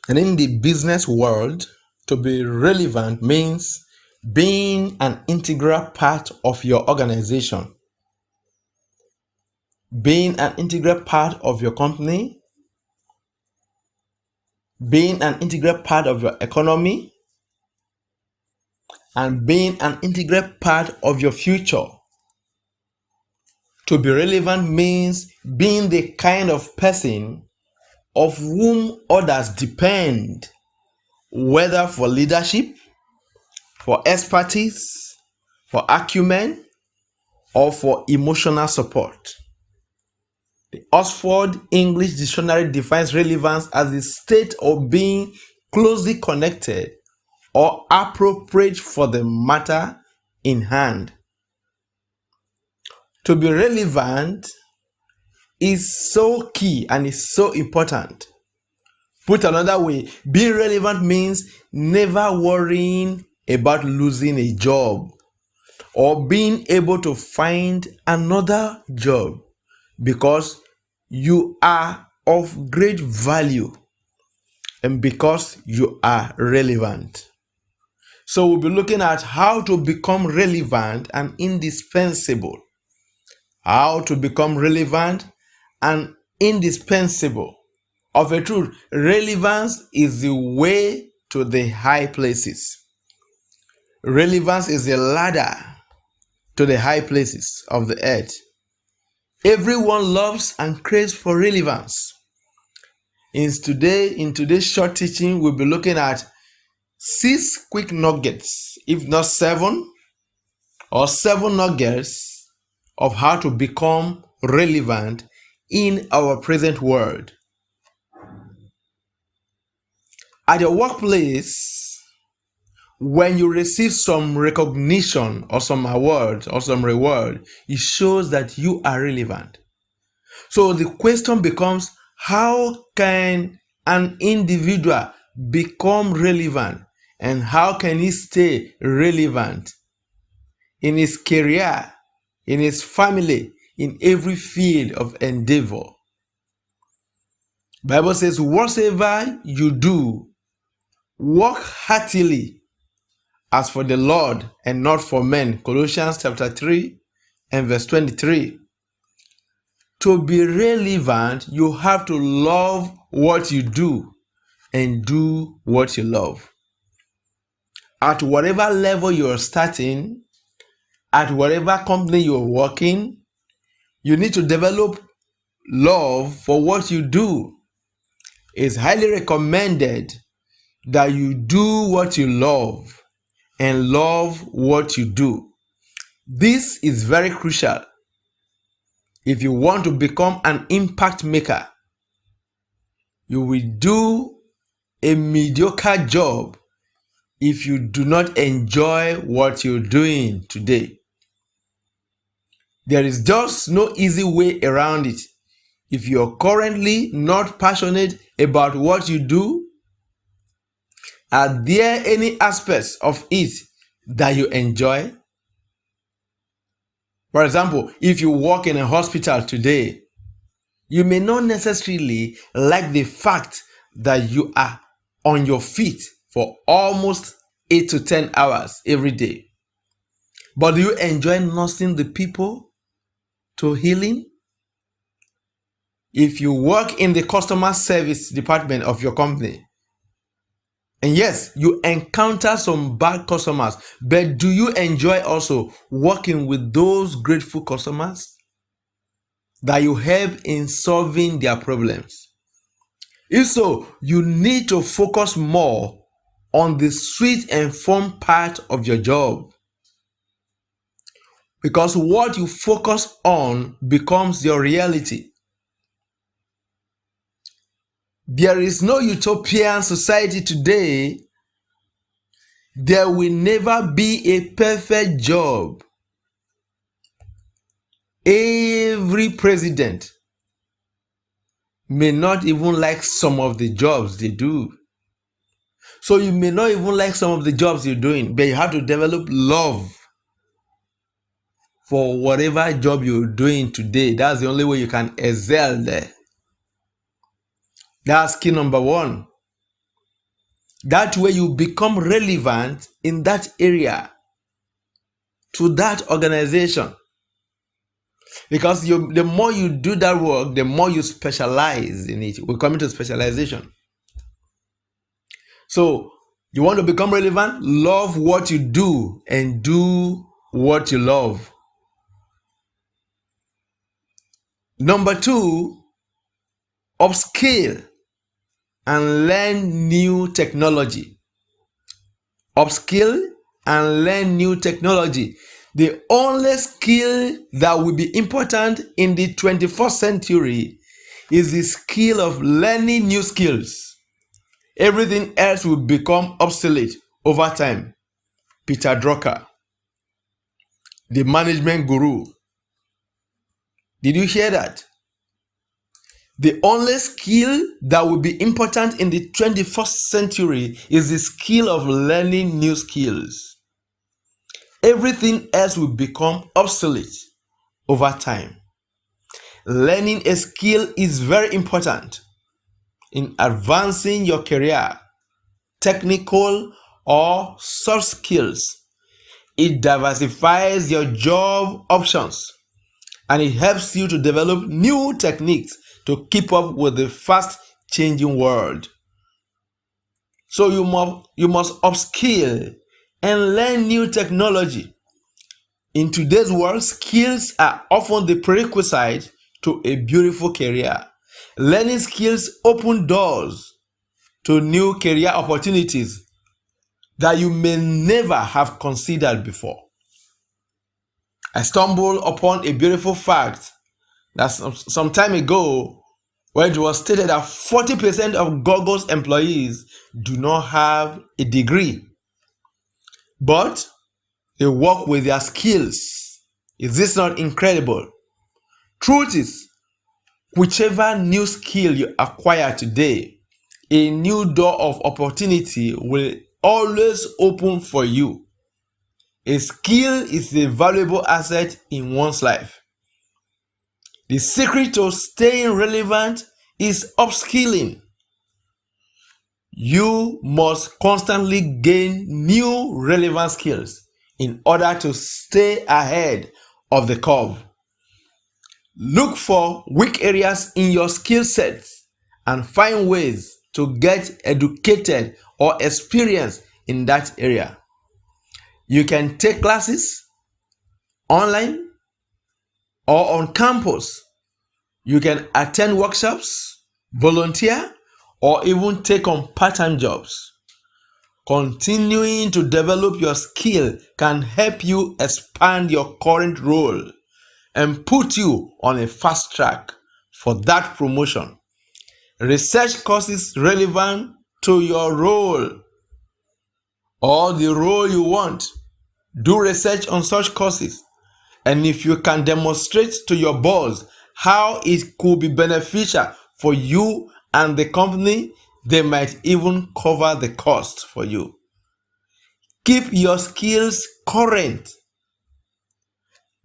And in the business world, to be relevant means being an integral part of your organization, being an integral part of your company, being an integral part of your economy, and being an integral part of your future. To be relevant means being the kind of person of whom others depend, whether for leadership, for expertise, for acumen, or for emotional support. The Oxford English Dictionary defines relevance as the state of being closely connected or appropriate for the matter in hand. To be relevant is so key and is so important. Put another way, being relevant means never worrying about losing a job or being able to find another job, because you are of great value and because you are relevant. So we'll be looking at how to become relevant and indispensable. How to become relevant and indispensable. Of a truth, relevance is the way to the high places. Relevance is the ladder to the high places of the earth. Everyone loves and craves for relevance. In today's short teaching, we'll be looking at 6 quick nuggets, if not 7, or 7 nuggets of how to become relevant in our present world. At your workplace, when you receive some recognition or some award or some reward, it shows that you are relevant. So the question becomes, how can an individual become relevant, and how can he stay relevant in his career, in his family, in every field of endeavor? Bible says, whatsoever you do, work heartily as for the Lord and not for men. Colossians chapter 3 and verse 23. To be relevant, you have to love what you do and do what you love. At whatever level you're starting, at whatever company you're working, you need to develop love for what you do. It's highly recommended that you do what you love and love what you do. This is very crucial if you want to become an impact maker. You will do a mediocre job if you do not enjoy what you're doing today. There is just no easy way around it. If you're currently not passionate about what you do, are there any aspects of it that you enjoy? For example, if you work in a hospital today, you may not necessarily like the fact that you are on your feet for almost 8 to 10 hours every day. But do you enjoy nursing the people to healing? If you work in the customer service department of your company, and yes, you encounter some bad customers, but do you enjoy also working with those grateful customers that you help in solving their problems? If so, you need to focus more on the sweet and fun part of your job, because what you focus on becomes your reality. There is no utopian society today. There will never be a perfect job. Every president may not even like some of the jobs they do. So you may not even like some of the jobs you're doing, but you have to develop love for whatever job you're doing today. That's the only way you can excel there. That's key number 1. That way you become relevant in that area to that organization. Because the more you do that work, the more you specialize in it. We come into specialization. So you want to become relevant? Love what you do and do what you love. Number 2, upskill and learn new technology. Upskill and learn new technology. The only skill that will be important in the 21st century is the skill of learning new skills. Everything else will become obsolete over time. Peter Drucker, the management guru. Did you hear that? The only skill that will be important in the 21st century is the skill of learning new skills. Everything else will become obsolete over time. Learning a skill is very important in advancing your career, technical or soft skills. It diversifies your job options and it helps you to develop new techniques to keep up with the fast changing world. So you must upskill and learn new technology. In today's world, skills are often the prerequisite to a beautiful career. Learning skills open doors to new career opportunities that you may never have considered before. I stumbled upon a beautiful fact that some time ago, where it was stated that 40% of Google's employees do not have a degree, but they work with their skills. Is this not incredible? Truth is, whichever new skill you acquire today, a new door of opportunity will always open for you. A skill is a valuable asset in one's life. The secret to staying relevant is upskilling. You must constantly gain new relevant skills in order to stay ahead of the curve. Look for weak areas in your skill sets and find ways to get educated or experience in that area. You can take classes online or on campus. You can attend workshops, volunteer, or even take on part-time jobs. Continuing to develop your skill can help you expand your current role and put you on a fast track for that promotion. Research courses relevant to your role or the role you want. Do research on such courses, and if you can demonstrate to your boss how it could be beneficial for you and the company, they might even cover the cost for you. Keep your skills current.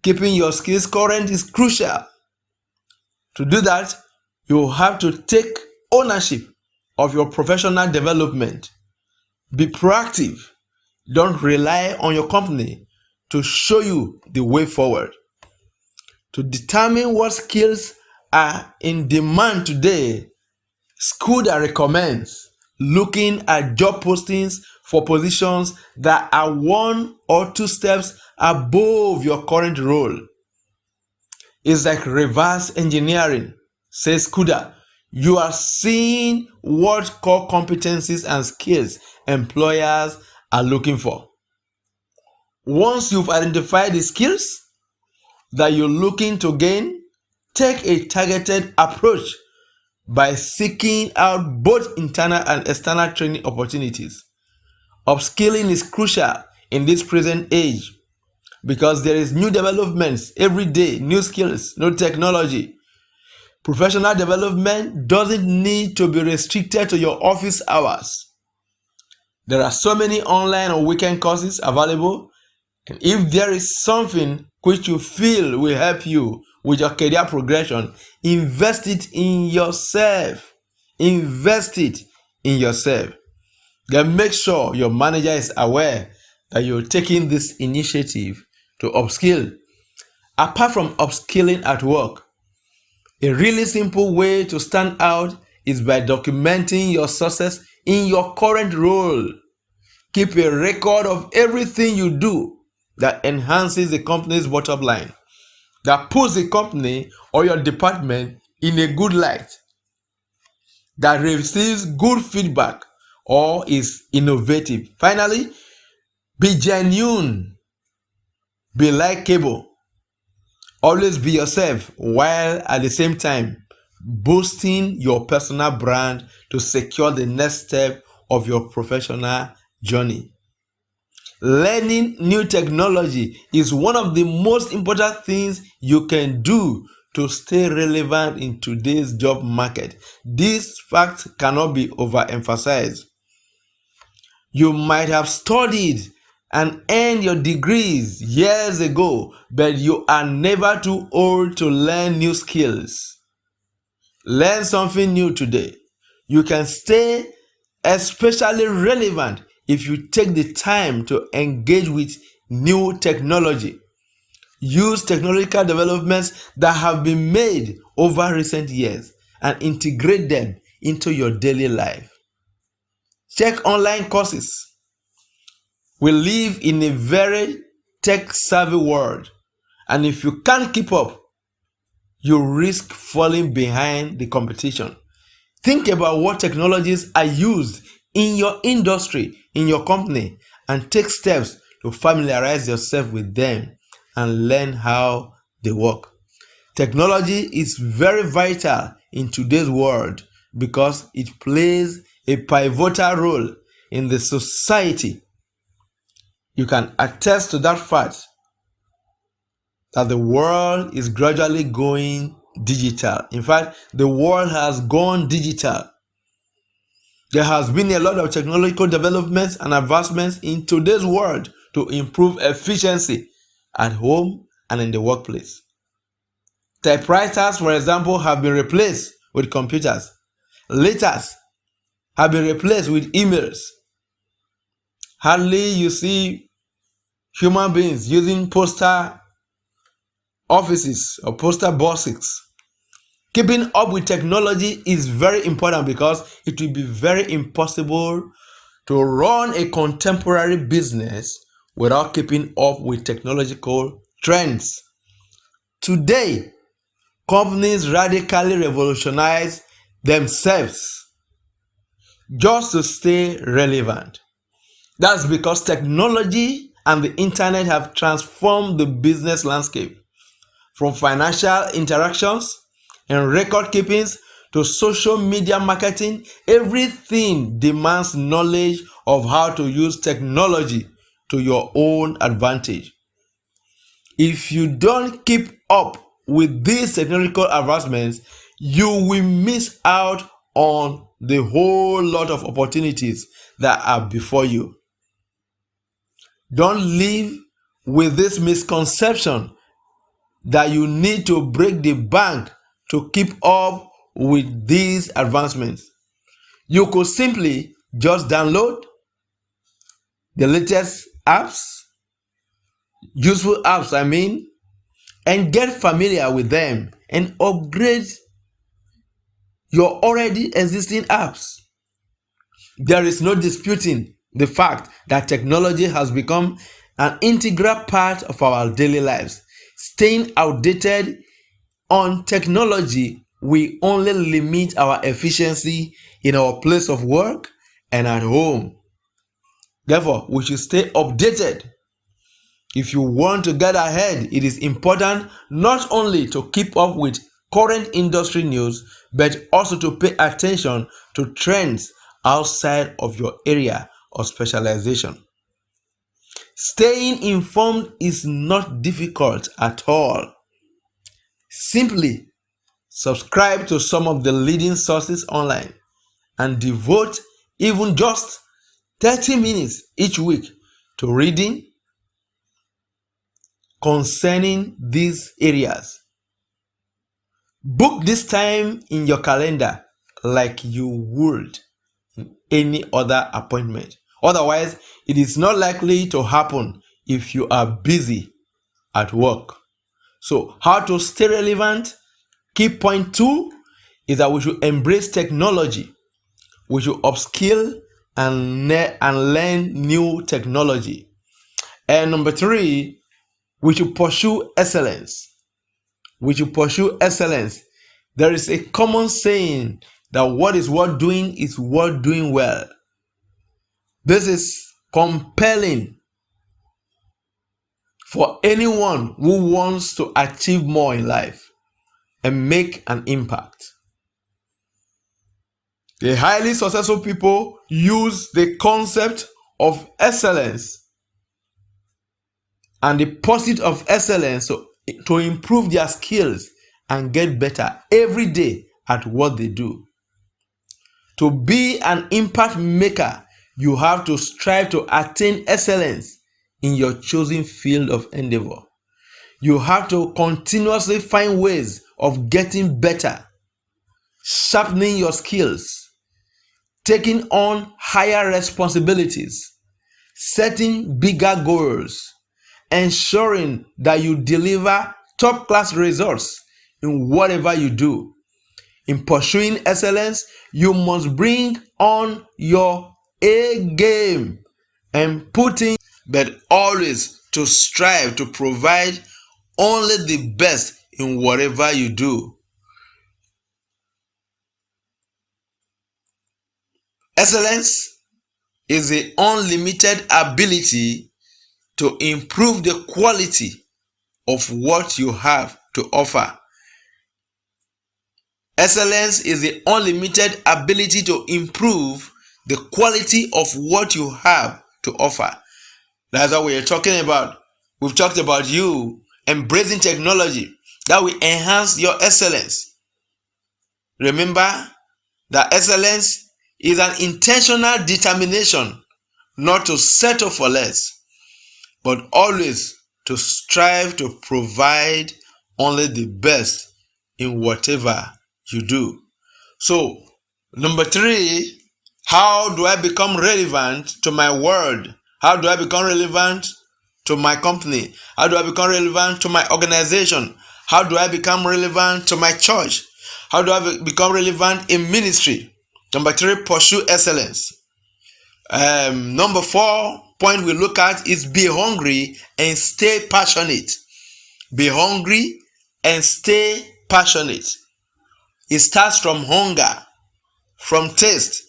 Keeping your skills current is crucial. To do that, you have to take ownership of your professional development. Be proactive. Don't rely on your company to show you the way forward. To determine what skills are in demand today, Scuda recommends looking at job postings for positions that are 1 or 2 steps above your current role. It's like reverse engineering, says Scuda. You are seeing what core competencies and skills employers are looking for. Once you've identified the skills that you're looking to gain, take a targeted approach by seeking out both internal and external training opportunities. Upskilling is crucial in this present age because there is new developments every day, new skills, new technology. Professional development doesn't need to be restricted to your office hours. There are so many online or weekend courses available, and if there is something which you feel will help you with your career progression, invest it in yourself. Invest it in yourself. Then make sure your manager is aware that you're taking this initiative to upskill. Apart from upskilling at work, a really simple way to stand out is by documenting your success in your current role. Keep a record of everything you do that enhances the company's bottom line, that puts the company or your department in a good light, that receives good feedback or is innovative. Finally, be genuine, be likable, always be yourself, while at the same time boosting your personal brand to secure the next step of your professional journey. Learning new technology is one of the most important things you can do to stay relevant in today's job market. This fact cannot be overemphasized. You might have studied and earned your degrees years ago, but you are never too old to learn new skills. Learn something new today. You can stay especially relevant if you take the time to engage with new technology. Use technological developments that have been made over recent years and integrate them into your daily life. Check online courses. We live in a very tech-savvy world, and if you can't keep up, you risk falling behind the competition. Think about what technologies are used in your industry, in your company, and take steps to familiarize yourself with them and learn how they work. Technology is very vital in today's world because it plays a pivotal role in the society. You can attest to that fact that the world is gradually going digital. In fact, the world has gone digital. There has been a lot of technological developments and advancements in today's world to improve efficiency at home and in the workplace. Typewriters, for example, have been replaced with computers. Letters have been replaced with emails. Hardly you see human beings using postal offices or postal boxes. Keeping up with technology is very important because it will be very impossible to run a contemporary business without keeping up with technological trends. Today, companies radically revolutionize themselves just to stay relevant. That's because technology and the internet have transformed the business landscape. From financial interactions and record keepings to social media marketing, everything demands knowledge of how to use technology to your own advantage. If you don't keep up with these technological advancements, you will miss out on the whole lot of opportunities that are before you. Don't live with this misconception that you need to break the bank to keep up with these advancements. You could simply just download the latest apps, useful apps, and get familiar with them and upgrade your already existing apps. There is no disputing the fact that technology has become an integral part of our daily lives. Staying outdated on technology will only limit our efficiency in our place of work and at home. Therefore, we should stay updated. If you want to get ahead, it is important not only to keep up with current industry news, but also to pay attention to trends outside of your area of specialization. Staying informed is not difficult at all. Simply subscribe to some of the leading sources online and devote even just 30 minutes each week to reading concerning these areas. Book this time in your calendar like you would any other appointment. Otherwise, it is not likely to happen if you are busy at work. So, how to stay relevant? Key point 2 is that we should embrace technology. We should upskill and learn new technology. And number 3, we should pursue excellence. We should pursue excellence. There is a common saying that what is worth doing is worth doing well. This is compelling for anyone who wants to achieve more in life and make an impact. The highly successful people use the concept of excellence and the pursuit of excellence to improve their skills and get better every day at what they do. To be an impact maker, you have to strive to attain excellence in your chosen field of endeavor. You have to continuously find ways of getting better, sharpening your skills, taking on higher responsibilities, setting bigger goals, ensuring that you deliver top-class results in whatever you do. In pursuing excellence, you must bring on your A game and put in, but always to strive to provide only the best in whatever you do. Excellence is the unlimited ability to improve the quality of what you have to offer. Excellence is the unlimited ability to improve the quality of what you have to offer. That's what we're talking about. We've talked about you embracing technology that will enhance your excellence. Remember that excellence is an intentional determination not to settle for less, but always to strive to provide only the best in whatever you do. So, number 3, how do I become relevant to my world? How do I become relevant to my company? How do I become relevant to my organization? How do I become relevant to my church? How do I become relevant in ministry? Number 3, pursue excellence. Number 4 point we look at is be hungry and stay passionate. Be hungry and stay passionate. It starts from hunger, from taste.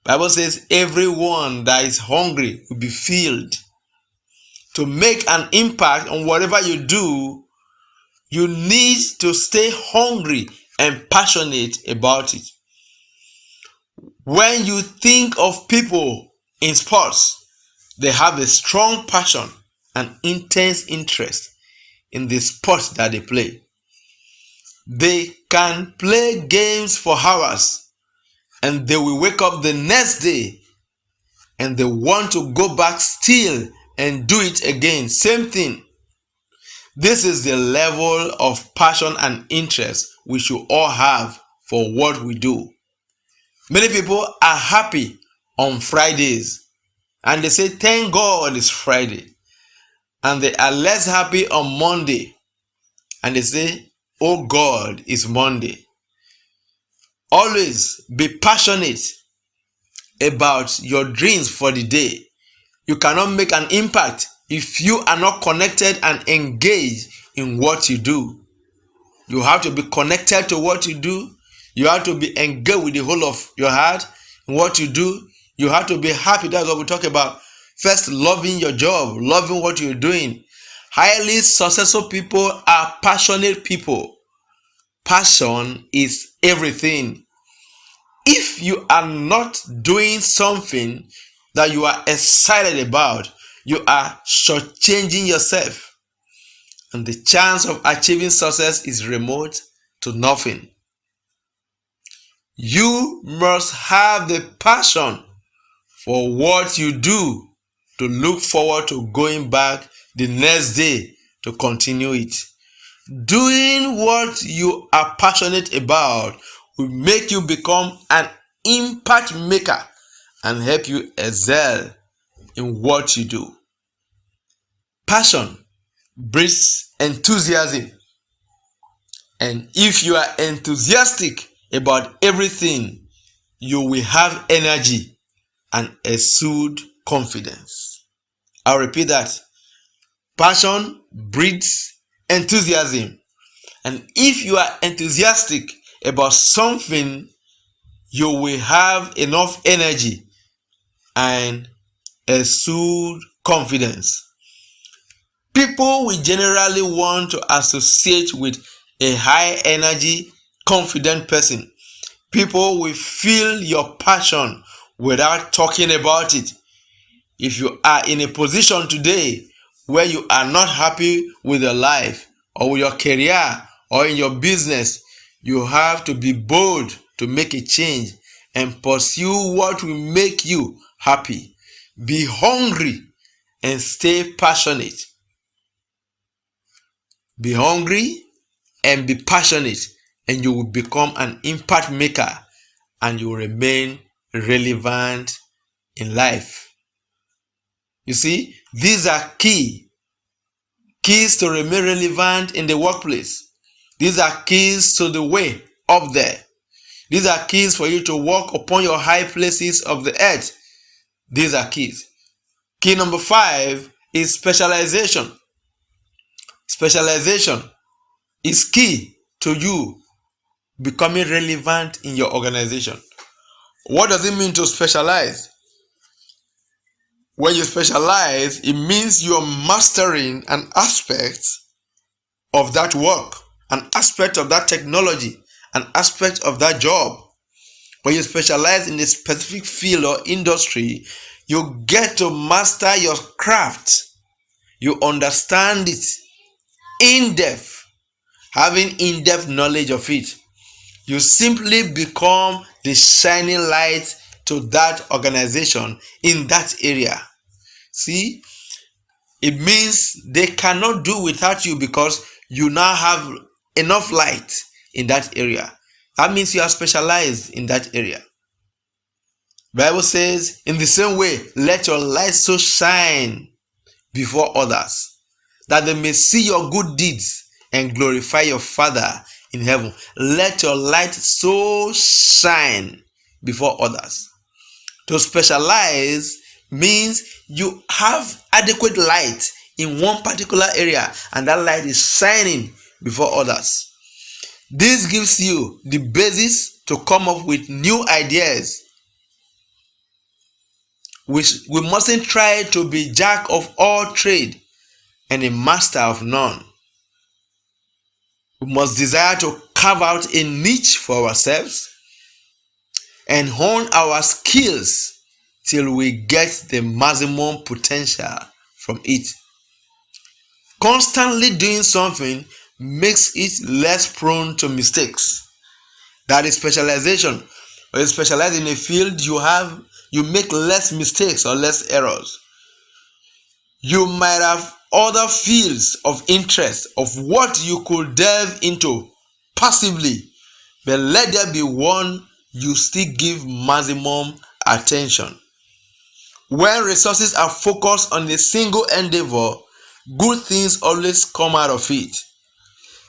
Bible says everyone that is hungry will be filled. To make an impact on whatever you do, you need to stay hungry and passionate about it. When you think of people in sports, they have a strong passion and intense interest in the sport that they play. They can play games for hours and they will wake up the next day and they want to go back still and do it again. Same thing. This is the level of passion and interest we should all have for what we do. Many people are happy on Fridays and they say, thank God it's Friday. And they are less happy on Monday and they say, oh God, it's Monday. Always be passionate about your dreams for the day. You cannot make an impact if you are not connected and engaged in what you do. You have to be connected to what you do. You have to be engaged with the whole of your heart in what you do. You have to be happy. That's what we talk about. First, loving your job, loving what you're doing. Highly successful people are passionate people. Passion is everything. If you are not doing something that you are excited about, you are shortchanging yourself. And the chance of achieving success is remote to nothing. You must have the passion for what you do to look forward to going back the next day to continue it. Doing what you are passionate about will make you become an impact maker and help you excel in what you do. Passion breeds enthusiasm. And if you are enthusiastic about everything, you will have energy and exude confidence. I'll repeat that. Passion breeds enthusiasm. And if you are enthusiastic about something, you will have enough energy and exude confidence. People will generally want to associate with a high energy, confident person. People will feel your passion without talking about it. If you are in a position today where you are not happy with your life or with your career or in your business, you have to be bold to make a change and pursue what will make you happy. Be hungry and stay passionate. Be hungry and be passionate, and you will become an impact maker and you will remain relevant in life. You see, these are keys to remain relevant in the workplace. These are keys to the way up there. These are keys for you to walk upon your high places of the earth. These are keys. Key number 5 is specialization. Specialization is key to you becoming relevant in your organization. What does it mean to specialize? When you specialize, it means you are mastering an aspect of that work, an aspect of that technology, an aspect of that job. When you specialize in a specific field or industry, you get to master your craft. You understand it in depth, having in-depth knowledge of it. You simply become the shining light to that organization in that area. See, it means they cannot do without you because you now have enough light in that area. That means you are specialized in that area. Bible says, in the same way, let your light so shine before others, that they may see your good deeds and glorify your Father in heaven. Let your light so shine before others. To specialize means you have adequate light in one particular area and that light is shining before others. This gives you the basis to come up with new ideas. We mustn't try to be jack of all trade and a master of none. We must desire to carve out a niche for ourselves and hone our skills till we get the maximum potential from it. Constantly doing something makes it less prone to mistakes. That is specialization. When you specialize in a field, you make less mistakes or less errors. You might have other fields of interest of what you could delve into passively, but let there be one you still give maximum attention. When resources are focused on a single endeavor, good things always come out of it.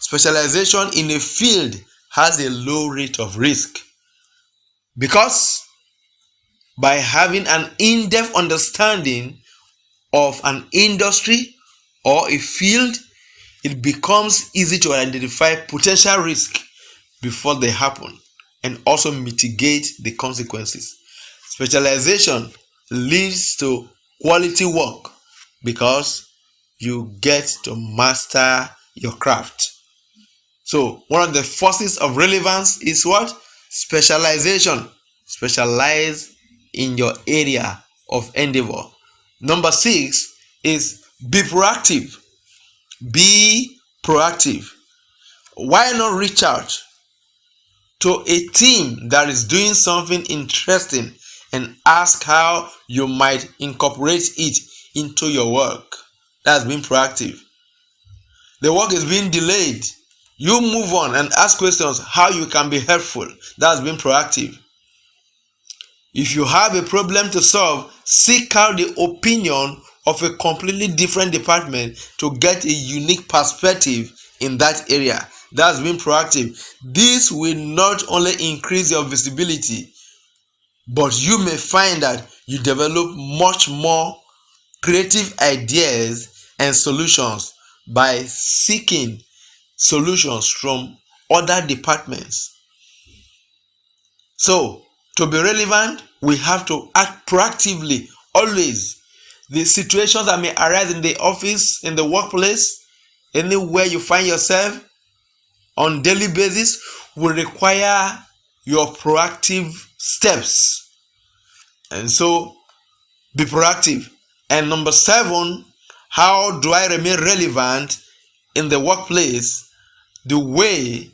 Specialization in a field has a low rate of risk because by having an in-depth understanding of an industry or a field, it becomes easy to identify potential risk before they happen and also mitigate the consequences. Specialization leads to quality work because you get to master your craft. So one of the forces of relevance is what? Specialization. Specialize in your area of endeavor. Number 6 is be proactive. Be proactive. Why not reach out to a team that is doing something interesting and ask how you might incorporate it into your work? That's being proactive. The work is being delayed. You move on and ask questions how you can be helpful. That's being proactive. If you have a problem to solve, seek out the opinion of a completely different department to get a unique perspective in that area. That's being proactive. This will not only increase your visibility, but you may find that you develop much more creative ideas and solutions by seeking solutions from other departments. So, to be relevant, we have to act proactively always. The situations that may arise in the office, in the workplace, anywhere you find yourself on daily basis will require your proactive steps. And so, be proactive. And number 7, how do I remain relevant in the workplace? The way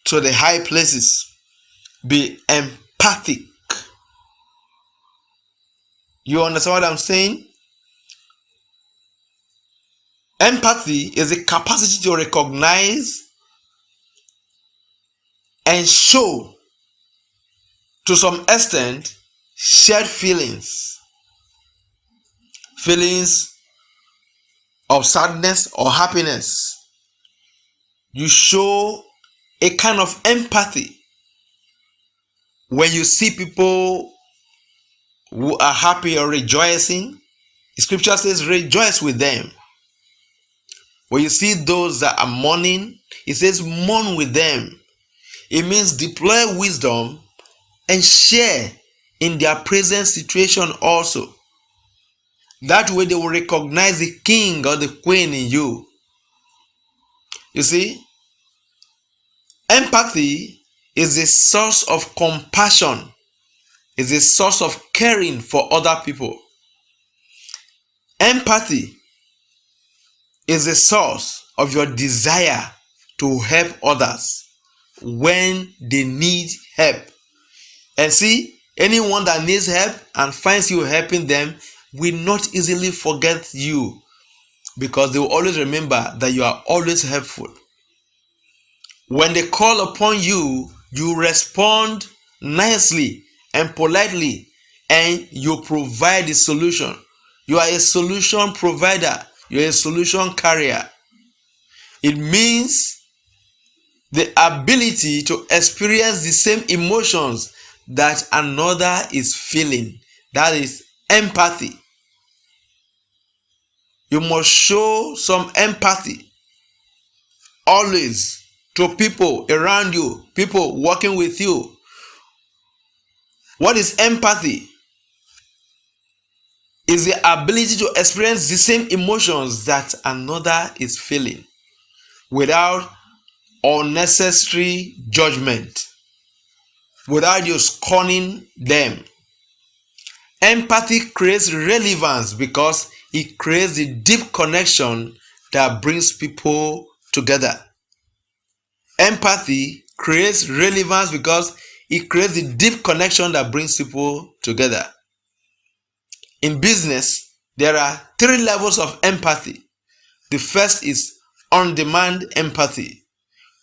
to the high places. Be empathic. You understand what I'm saying? Empathy is a capacity to recognize and show, to some extent, shared feelings. Feelings of sadness or happiness. You show a kind of empathy when you see people who are happy or rejoicing. The scripture says, rejoice with them. When you see those that are mourning, it says, mourn with them. It means deploy wisdom and share in their present situation also. That way they will recognize the king or the queen in you. You see, empathy is a source of compassion, is a source of caring for other people. Empathy is a source of your desire to help others when they need help. And see, anyone that needs help and finds you helping them will not easily forget you, because they will always remember that you are always helpful. When they call upon you, you respond nicely and politely, and you provide the solution. You are a solution provider. You are a solution carrier. It means the ability to experience the same emotions that another is feeling. That is empathy. You must show some empathy always to people around you, people working with you. What is empathy? Is the ability to experience the same emotions that another is feeling without unnecessary judgment, without you scorning them. Empathy creates relevance because it creates the deep connection that brings people together. Empathy creates relevance because it creates the deep connection that brings people together. In business, there are 3 levels of empathy. The first is on-demand empathy,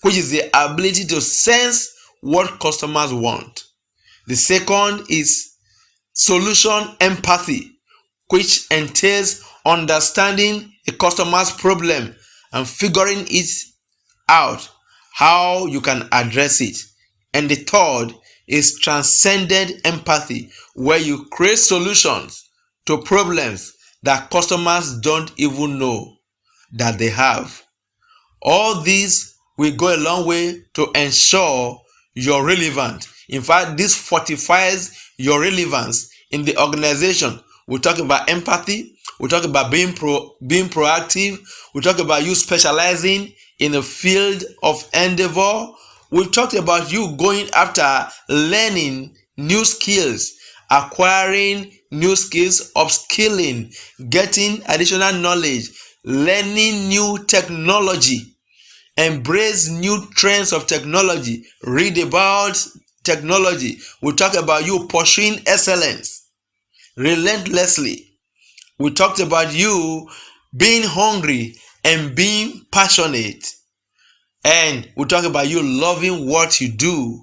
which is the ability to sense what customers want. The second is solution empathy, which entails understanding a customer's problem and figuring it out, how you can address it. And the third is transcendent empathy, where you create solutions to problems that customers don't even know that they have. All these will go a long way to ensure you're relevant. In fact, this fortifies your relevance in the organization. We talk about empathy. We talk about being proactive. We talk about you specializing in a field of endeavor. We've talked about you going after learning new skills, acquiring new skills, upskilling, getting additional knowledge, learning new technology, embrace new trends of technology, read about technology. We talk about you pursuing excellence relentlessly. We talked about you being hungry and being passionate. And we talk about you loving what you do